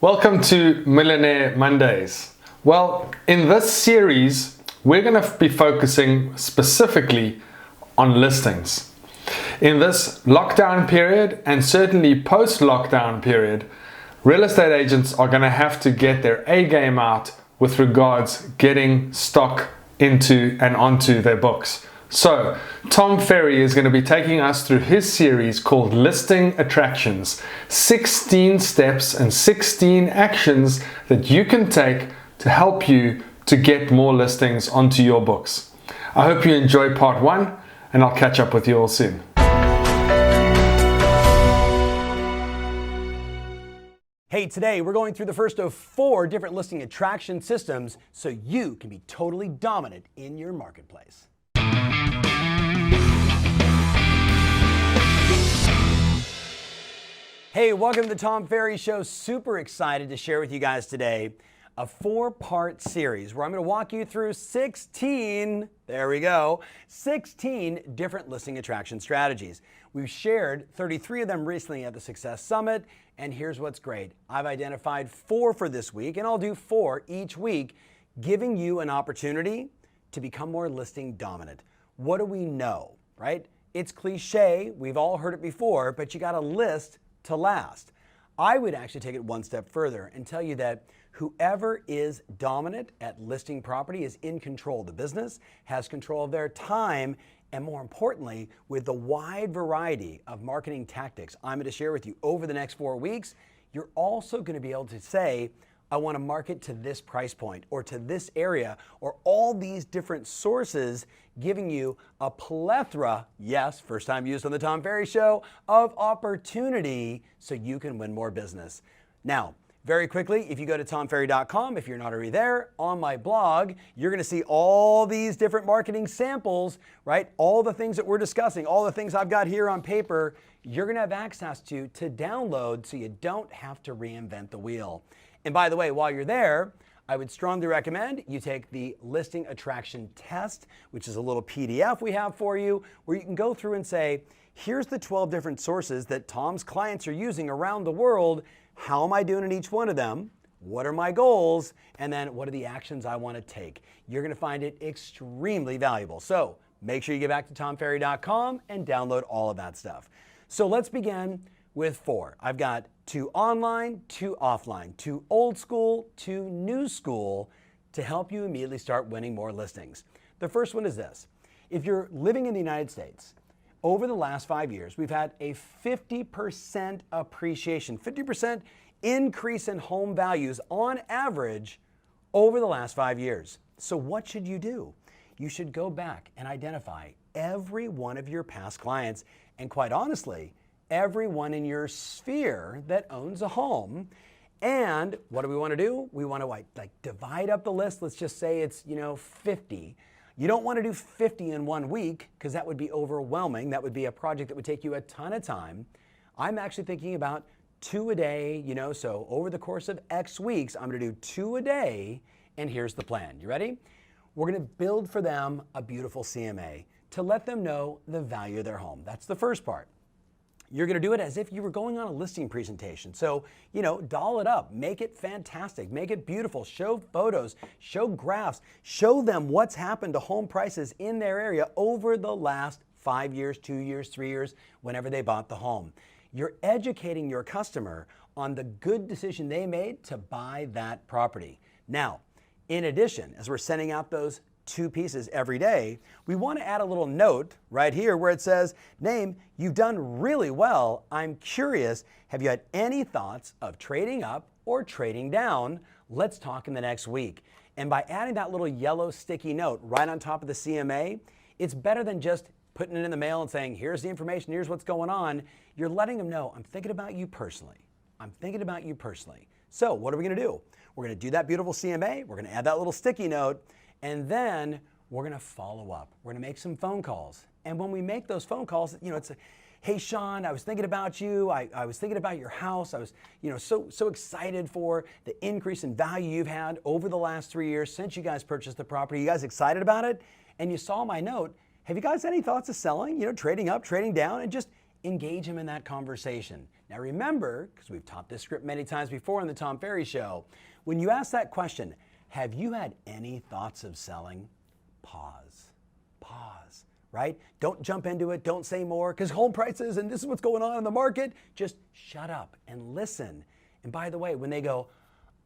Welcome to Millionaire Mondays. Well, in this series, we're going to be focusing specifically on listings. In this lockdown period and certainly post-lockdown period, real estate agents are going to have to get their A game out with regards getting stock into and onto their books. So, Tom Ferry is going to be taking us through his series called Listing Attractions, 16 steps and 16 actions that you can take to help you to get more listings onto your books. I hope you enjoy part one, and I'll catch up with you all soon. Hey, today we're going through the first of 4 different listing attraction systems so you can be totally dominant in your marketplace. Hey, welcome to the Tom Ferry Show. Super excited to share with you guys today a 4-part series where I'm going to walk you through 16 different listing attraction strategies. We've shared 33 of them recently at the Success Summit, and here's what's great. I've identified 4 for this week, and I'll do 4 each week, giving you an opportunity to become more listing dominant. What do we know, right? It's cliche, we've all heard it before, but you got to list to last. I would actually take it one step further and tell you that whoever is dominant at listing property is in control of the business, has control of their time, and more importantly, with the wide variety of marketing tactics I'm going to share with you over the next 4 weeks, you're also going to be able to say, I want to market to this price point or to this area or all these different sources, giving you a plethora, yes, first time used on the Tom Ferry Show, of opportunity so you can win more business. Now, very quickly, if you go to tomferry.com, if you're not already there, on my blog, you're going to see all these different marketing samples, right? All the things that we're discussing, all the things I've got here on paper, you're going to have access to download so you don't have to reinvent the wheel. And by the way, while you're there, I would strongly recommend you take the listing attraction test, which is a little PDF we have for you, where you can go through and say, here's the 12 different sources that Tom's clients are using around the world. How am I doing in each one of them? What are my goals? And then what are the actions I want to take? You're going to find it extremely valuable. So make sure you get back to tomferry.com and download all of that stuff. So let's begin with 4. I've got 2 online, 2 offline, 2 old school, 2 new school to help you immediately start winning more listings. The first one is this. If you're living in the United States, over the last 5 years, we've had a 50% appreciation, 50% increase in home values on average over the last 5 years. So what should you do? You should go back and identify every one of your past clients, and quite honestly, everyone in your sphere that owns a home. And what do we want to do? We want to like divide up the list. Let's just say it's 50. You don't want to do 50 in 1 week because that would be overwhelming. That would be a project that would take you a ton of time. I'm actually thinking about 2 a day, so over the course of X weeks, I'm going to do 2 a day. And here's the plan. You ready? We're going to build for them a beautiful CMA to let them know the value of their home. That's the first part. You're going to do it as if you were going on a listing presentation. So, doll it up, make it fantastic, make it beautiful, show photos, show graphs, show them what's happened to home prices in their area over the last 5 years, 2 years, 3 years, whenever they bought the home. You're educating your customer on the good decision they made to buy that property. Now, in addition, as we're sending out those 2 pieces every day, we want to add a little note right here where it says, Name, you've done really well. I'm curious, have you had any thoughts of trading up or trading down? Let's talk in the next week. And by adding that little yellow sticky note right on top of the CMA, it's better than just putting it in the mail and saying, here's the information, here's what's going on. You're letting them know, I'm thinking about you personally. I'm thinking about you personally. So what are we going to do? We're going to do that beautiful CMA. We're going to add that little sticky note. And then we're going to follow up. We're going to make some phone calls. And when we make those phone calls, it's a, hey, Sean, I was thinking about you. I was thinking about your house. I was, so excited for the increase in value you've had over the last 3 years since you guys purchased the property. You guys excited about it? And you saw my note. Have you guys any thoughts of selling, trading up, trading down, and just engage them in that conversation. Now remember, because we've taught this script many times before on the Tom Ferry Show, when you ask that question, have you had any thoughts of selling? Pause, right? Don't jump into it, don't say more, because home prices and this is what's going on in the market. Just shut up and listen. And by the way, when they go,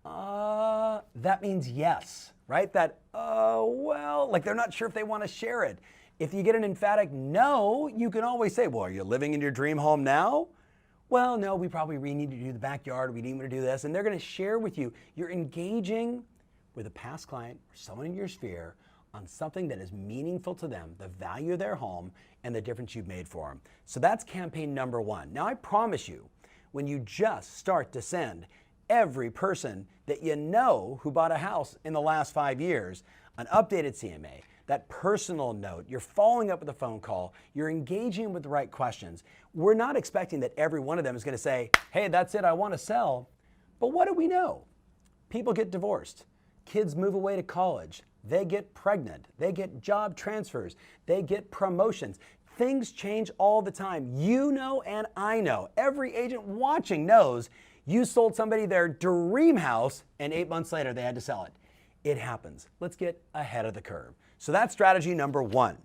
that means yes, right? That, well, like they're not sure if they want to share it. If you get an emphatic no, you can always say, well, are you living in your dream home now? Well, no, we probably need to do the backyard. We need to do this. And they're going to share with you. You're engaging with a past client or someone in your sphere on something that is meaningful to them, the value of their home, and the difference you've made for them. So that's campaign number one. Now, I promise you, when you just start to send every person that you know who bought a house in the last 5 years an updated CMA, that personal note, you're following up with a phone call, you're engaging with the right questions. We're not expecting that every one of them is going to say, hey, that's it, I want to sell. But what do we know? People get divorced. Kids move away to college. They get pregnant. They get job transfers. They get promotions. Things change all the time. You know and I know. Every agent watching knows you sold somebody their dream house and 8 months later they had to sell it. It happens. Let's get ahead of the curve. So that's strategy number one.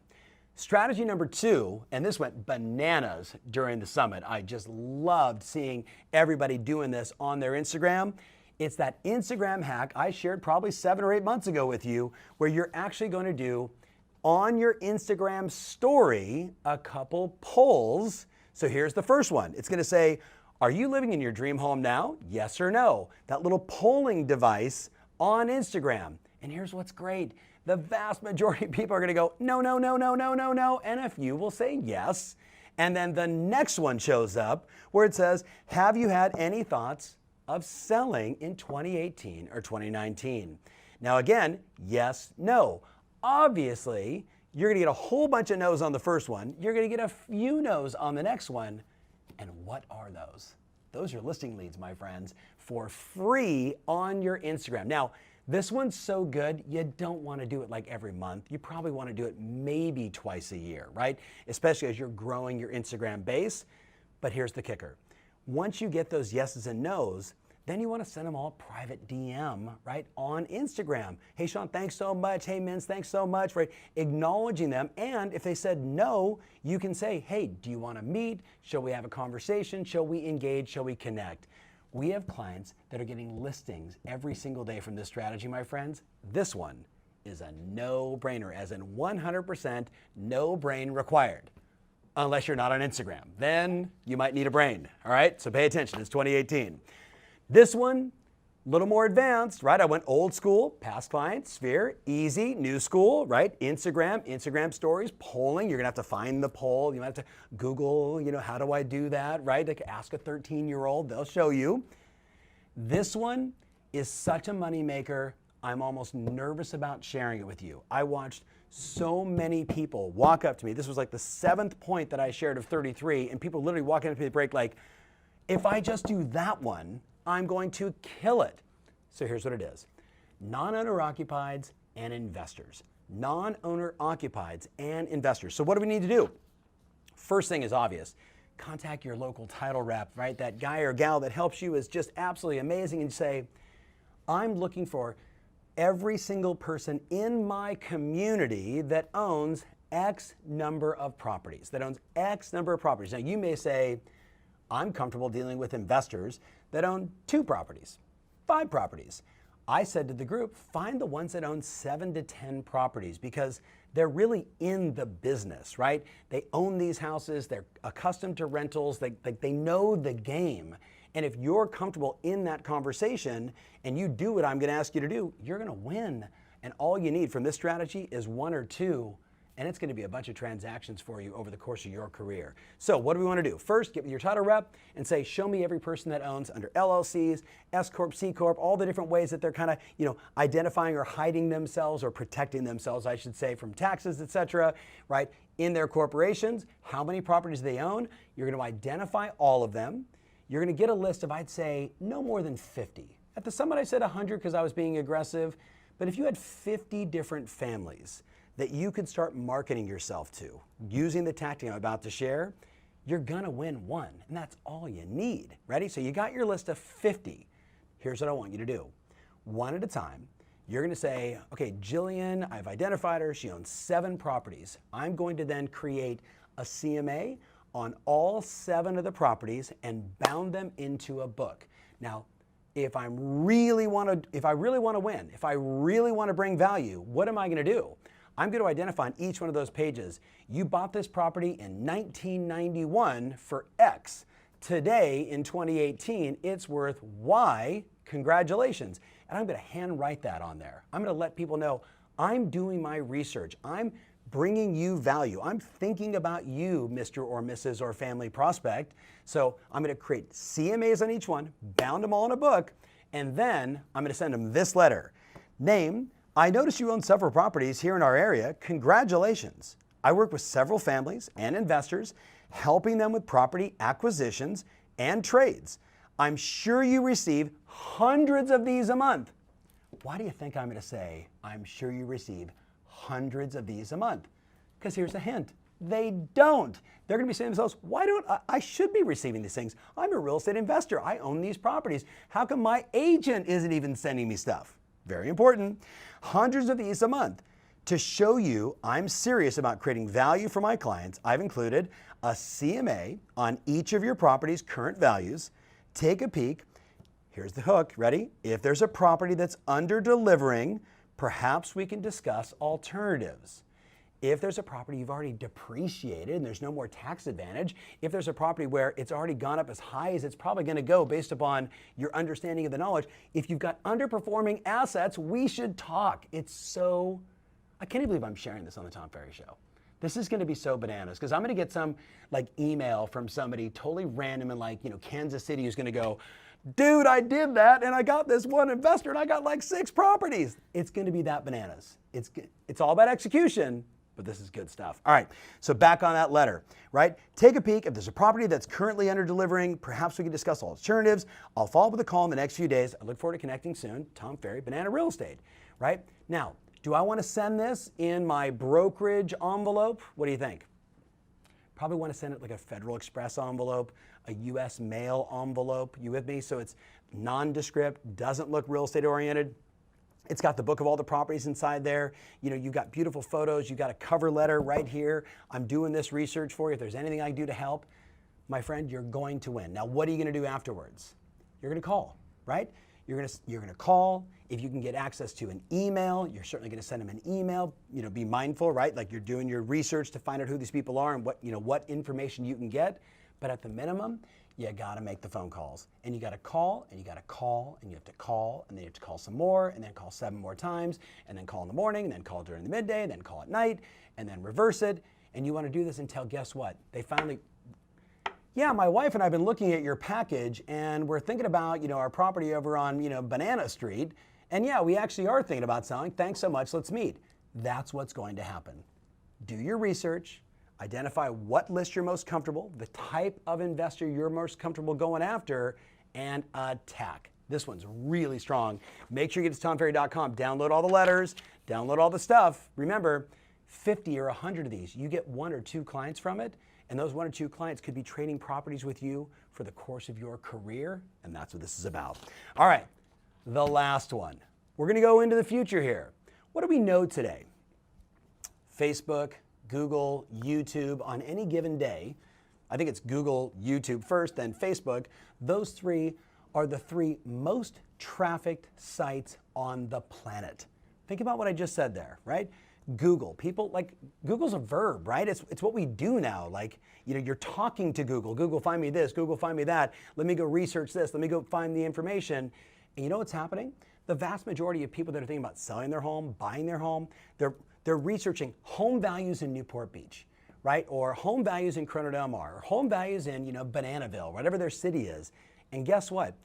Strategy number two, and this went bananas during the summit. I just loved seeing everybody doing this on their Instagram. It's that Instagram hack I shared probably 7 or 8 months ago with you, where you're actually going to do on your Instagram story a couple polls. So here's the first one. It's going to say, are you living in your dream home now? Yes or no? That little polling device on Instagram. And here's what's great. The vast majority of people are going to go, no, no, no, no, no, no, no. And a few will say yes. And then the next one shows up where it says, have you had any thoughts of selling in 2018 or 2019? Now again, yes, no. Obviously, you're going to get a whole bunch of no's on the first one. You're going to get a few no's on the next one. And what are those? Those are listing leads, my friends, for free on your Instagram. Now, this one's so good, you don't want to do it like every month. You probably want to do it maybe twice a year, right? Especially as you're growing your Instagram base. But here's the kicker. Once you get those yeses and nos, then you want to send them all private DM, right, on Instagram. Hey, Sean, thanks so much. Hey, Mins, thanks so much, right? Acknowledging them. And if they said no, you can say, hey, do you want to meet? Shall we have a conversation? Shall we engage? Shall we connect? We have clients that are getting listings every single day from this strategy, my friends. This one is a no-brainer, as in 100% no brain required. Unless you're not on Instagram. Then you might need a brain, all right? So pay attention, it's 2018. This one, a little more advanced, right? I went old school, past clients, sphere, easy, new school, right? Instagram stories, polling. You're gonna have to find the poll. You might have to Google, how do I do that, right? Like ask a 13-year-old, they'll show you. This one is such a moneymaker, I'm almost nervous about sharing it with you. I watched so many people walk up to me. This was like the 7th point that I shared of 33, and people literally walking up to me at the break like, if I just do that one, I'm going to kill it. So here's what it is. Non-owner occupieds and investors. Non-owner occupieds and investors. So what do we need to do? First thing is obvious. Contact your local title rep, right? That guy or gal that helps you is just absolutely amazing, and say, I'm looking for every single person in my community that owns X number of properties, Now you may say, I'm comfortable dealing with investors that own 2 properties, 5 properties. I said to the group, find the ones that own 7 to 10 properties, because they're really in the business, right? They own these houses, they're accustomed to rentals, they know the game. And if you're comfortable in that conversation and you do what I'm going to ask you to do, you're going to win. And all you need from this strategy is 1 or 2, and it's going to be a bunch of transactions for you over the course of your career. So what do we want to do? First, get with your title rep and say, show me every person that owns under LLCs, S Corp, C Corp, all the different ways that they're kind of, identifying or hiding themselves or protecting themselves, I should say, from taxes, etc., right? In their corporations, how many properties they own. You're going to identify all of them. You're going to get a list of, I'd say, no more than 50. At the summit, I said 100 because I was being aggressive. But if you had 50 different families that you could start marketing yourself to using the tactic I'm about to share, you're gonna win one, and that's all you need. Ready? So you got your list of 50. Here's what I want you to do. One at a time, you're gonna say, okay, Jillian, I've identified her, she owns 7 properties. I'm going to then create a CMA on all 7 of the properties and bound them into a book. Now, if I really want to win, if I really want to bring value, what am I going to do? I'm going to identify on each one of those pages, you bought this property in 1991 for X. Today, in 2018, it's worth Y. Congratulations. And I'm going to handwrite that on there. I'm going to let people know I'm doing my research. I'm bringing you value. I'm thinking about you, Mr. or Mrs. or family prospect. So I'm going to create CMAs on each one, bound them all in a book, and then I'm going to send them this letter. Name, I notice you own several properties here in our area. Congratulations. I work with several families and investors, helping them with property acquisitions and trades. I'm sure you receive hundreds of these a month. Why do you think I'm going to say, I'm sure you receive hundreds of these a month? Because here's a hint. They don't. They're going to be saying to themselves, why don't I should be receiving these things? I'm a real estate investor. I own these properties. How come my agent isn't even sending me stuff? Very important. Hundreds of these a month. To show you I'm serious about creating value for my clients, I've included a CMA on each of your property's current values. Take a peek. Here's the hook. Ready? If there's a property that's under delivering, perhaps we can discuss alternatives. If there's a property you've already depreciated and there's no more tax advantage, if there's a property where it's already gone up as high as it's probably going to go based upon your understanding of the knowledge, if you've got underperforming assets, we should talk. It's so, I can't even believe I'm sharing this on the Tom Ferry Show. This is going to be so bananas because I'm going to get some like email from somebody totally random in like, Kansas City who's going to go, dude, I did that and I got this one investor and I got like 6 properties. It's going to be that bananas. It's all about execution, but this is good stuff. All right, so back on that letter, right? Take a peek. If there's a property that's currently under delivering, perhaps we can discuss alternatives. I'll follow up with a call in the next few days. I look forward to connecting soon. Tom Ferry, Banana Real Estate, right? Now, do I want to send this in my brokerage envelope? What do you think? Probably want to send it like a Federal Express envelope, a U.S. mail envelope. You with me? So it's nondescript, doesn't look real estate oriented. It's got the book of all the properties inside there. You've got beautiful photos. You've got a cover letter right here. I'm doing this research for you. If there's anything I can do to help, my friend, you're going to win. Now, what are you going to do afterwards? You're going to call, right? You're going to call. If you can get access to an email, you're certainly going to send them an email. Be mindful, right? Like you're doing your research to find out who these people are and what information you can get. But at the minimum, you got to make the phone calls. And you got to call, and you got to call, and you have to call, and then you have to call some more, and then call 7 more times, and then call in the morning, and then call during the midday, and then call at night, and then reverse it. And you want to do this until, guess what? They finally, yeah, my wife and I have been looking at your package, and we're thinking about, our property over on, Banana Street. And yeah, we actually are thinking about selling. Thanks so much. Let's meet. That's what's going to happen. Do your research. Identify what list you're most comfortable, the type of investor you're most comfortable going after, and attack. This one's really strong. Make sure you get to tomferry.com. Download all the letters, download all the stuff. Remember, 50 or 100 of these, you get 1 or 2 clients from it, and those 1 or 2 clients could be trading properties with you for the course of your career, and that's what this is about. All right, the last one. We're going to go into the future here. What do we know today? Facebook, Google, YouTube, on any given day, I think it's Google, YouTube first, then Facebook. Those 3 are the 3 most trafficked sites on the planet. Think about what I just said there, right? Google, Google's a verb, right? It's what we do now. Like, you're talking to Google. Google, find me this. Google, find me that. Let me go research this. Let me go find the information. And you know what's happening? The vast majority of people that are thinking about selling their home, buying their home, they're researching home values in Newport Beach, right? Or home values in Corona Del Mar, or home values in, Bananaville, whatever their city is. And guess what?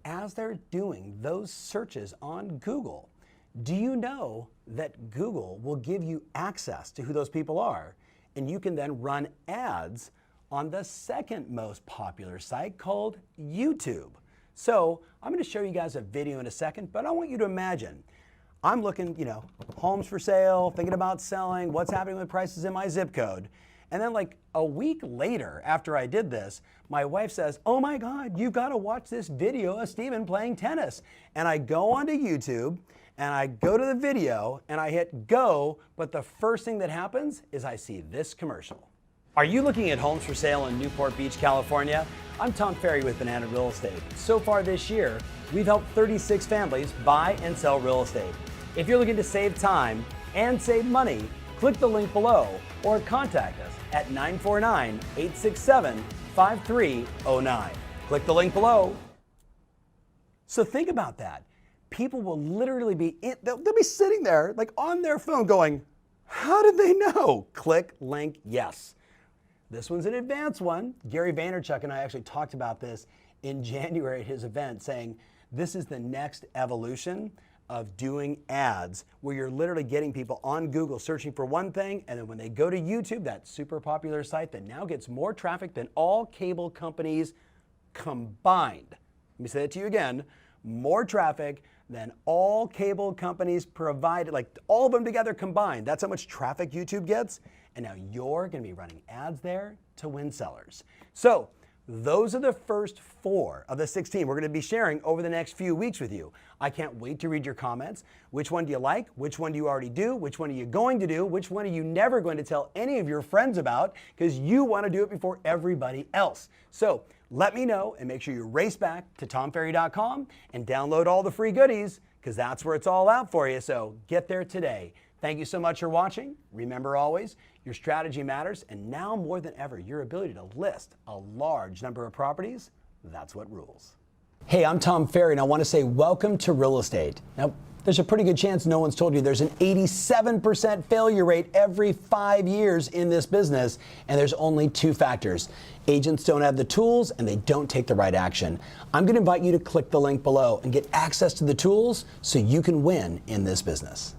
As they're doing those searches on Google, do you know that Google will give you access to who those people are? And you can then run ads on the second most popular site called YouTube. So I'm going to show you guys a video in a second, but I want you to imagine I'm looking, homes for sale, thinking about selling, what's happening with prices in my zip code. And then like a week later, after I did this, my wife says, oh my God, you gotta watch this video of Steven playing tennis. And I go onto YouTube and I go to the video and I hit go, but the first thing that happens is I see this commercial. Are you looking at homes for sale in Newport Beach, California? I'm Tom Ferry with Banana Real Estate. So far this year, we've helped 36 families buy and sell real estate. If you're looking to save time and save money, click the link below or contact us at 949-867-5309. Click the link below. So think about that. People will literally they'll be sitting there like on their phone going, how did they know? Click link yes. This one's an advanced one. Gary Vaynerchuk and I actually talked about this in January at his event, saying this is the next evolution of doing ads where you're literally getting people on Google searching for one thing, and then when they go to YouTube, that super popular site that now gets more traffic than all cable companies combined. Let me say that to you again. More traffic than all cable companies provided, like all of them together combined. That's how much traffic YouTube gets. And now you're gonna be running ads there to win sellers. So those are the first 4 of the 16 we're gonna be sharing over the next few weeks with you. I can't wait to read your comments. Which one do you like? Which one do you already do? Which one are you going to do? Which one are you never going to tell any of your friends about because you wanna do it before everybody else? So let me know and make sure you race back to tomferry.com and download all the free goodies because that's where it's all out for you. So get there today. Thank you so much for watching. Remember always, your strategy matters, and now more than ever, your ability to list a large number of properties, that's what rules. Hey, I'm Tom Ferry, and I want to say welcome to real estate. Now, there's a pretty good chance no one's told you there's an 87% failure rate every 5 years in this business, and there's only 2 factors. Agents don't have the tools, and they don't take the right action. I'm going to invite you to click the link below and get access to the tools so you can win in this business.